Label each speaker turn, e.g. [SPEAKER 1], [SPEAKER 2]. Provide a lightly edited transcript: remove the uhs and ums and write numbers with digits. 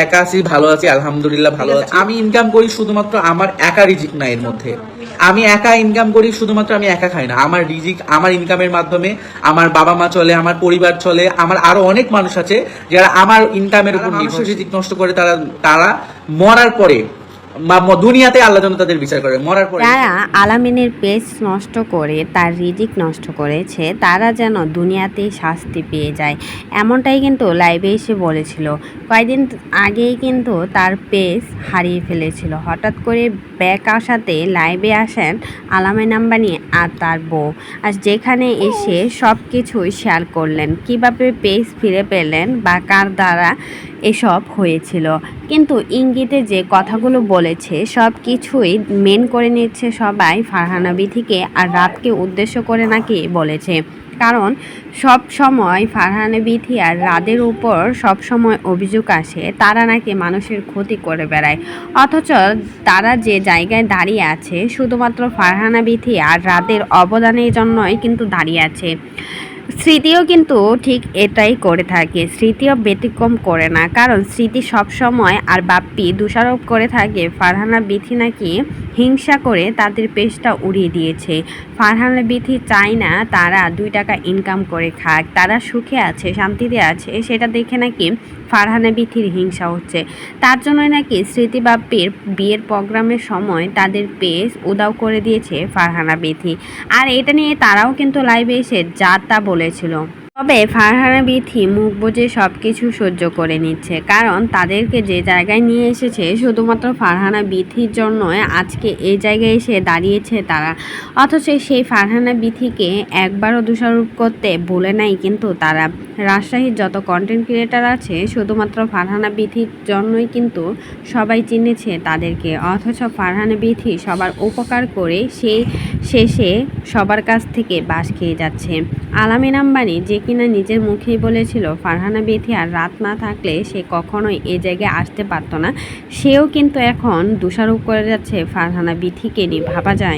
[SPEAKER 1] একা আছি, ভালো আছি, আলহামদুলিল্লাহ ভালো আছি। আমি ইনকাম করি শুধুমাত্র আমার একা রিজিক না, এর মধ্যে আমি একা ইনকাম করি শুধুমাত্র, আমি একা খাই না। আমার রিজিক, আমার ইনকামের মাধ্যমে আমার বাবা মা চলে, আমার পরিবার চলে, আমার আরো অনেক মানুষ আছে যারা আমার ইনকামের উপর নির্ভরশীল। রিজিক নষ্ট করে তারা তারা মরার পরে দুনিয়াতে আল্লাহ যেন তাদের বিচার করে, মরার পরে।
[SPEAKER 2] যারা আলামিনের পেজ নষ্ট করে তার রিজিক নষ্ট করেছে তারা যেন দুনিয়াতে শাস্তি পেয়ে যায়, এমনটাই কিন্তু লাইভে এসে বলেছিল। কয়েকদিন আগেই কিন্তু তার পেজ হারিয়ে ফেলেছিল। হঠাৎ করে ব্যাক আসাতে লাইভে আসেন আলামিন আম্বানি আর তার বউ, আর যেখানে এসে সব কিছুই শেয়ার করলেন, কিভাবে পেজ ফিরে পেলেন বা কার দ্বারা এসব হয়েছিল। কিন্তু ইঙ্গিতে যে কথাগুলো বলেছে সব কিছুই মেন করে নিচ্ছে সবাই ফারহানা বিথিকে, আর রাতকে উদ্দেশ্য করে নাকি বলেছে। কারণ সব সময় ফারহানা বিথি আর রাদের উপর সব সময় অভিযোগ আসে তারা নাকি মানুষের ক্ষতি করে বেড়ায়, অথচ তারা যে জায়গায় দাঁড়িয়ে আছে শুধুমাত্র ফারহানা বিথি আর রাদের অবদানের জন্যই কিন্তু দাঁড়িয়ে আছে। স্মৃতিও কিন্তু ঠিক এটাই করে থাকে, স্মৃতিও ব্যতিক্রম করে না। কারণ স্মৃতি সব সময় আর বাপ্পি দোষারোপ করে থাকে ফারহানা বিথি নাকি হিংসা করে তাদের পেজটা উড়িয়ে দিয়েছে। ফারহানা বিথি চায় না তারা 2 টাকা ইনকাম করে খাক, তারা সুখে আছে, শান্তিতে আছে, সেটা দেখে নাকি ফারহানা বিথির হিংসা হচ্ছে। তার জন্যই নাকি স্মৃতি বাপ্পির বিয়ের প্রোগ্রামের সময় তাদের পেজ উদাও করে দিয়েছে ফারহানা বিথি। আর এটা নিয়ে তারাও কিন্তু লাইভে এসে যা তা বলেছিল। তবে ফারহানা বিথি মুখ বুজে সব কিছু সহ্য করে নিচ্ছে, কারণ তাদেরকে যে জায়গায় নিয়ে এসেছে শুধুমাত্র ফারহানা বিথির জন্য আজকে এই জায়গায় এসে দাঁড়িয়েছে তারা। অথচ সেই ফারহানা বিথিকে একবারও দোষারোপ করতে ভুলে নাই কিন্তু তারা। রাজশাহীর যত কন্টেন্ট ক্রিয়েটার আছে শুধুমাত্র ফারহানা বিথির জন্যই কিন্তু সবাই চিনেছে তাদেরকে, অথচ ফারহানা বিথি সবার উপকার করে সেই শেষে সবার কাছ থেকে বাস খেয়ে যাচ্ছে। আলামিন আম্বানি যে কিনা নিজের মুখেই বলেছিল ফারহানা বিথি আর রাত না থাকলে সে কখনোই এই জায়গায় আসতে পারতো না, সেও কিন্তু এখন দোষারোপ করে যাচ্ছে ফারহানা বিথিকে নিয়ে। ভাবা যায়।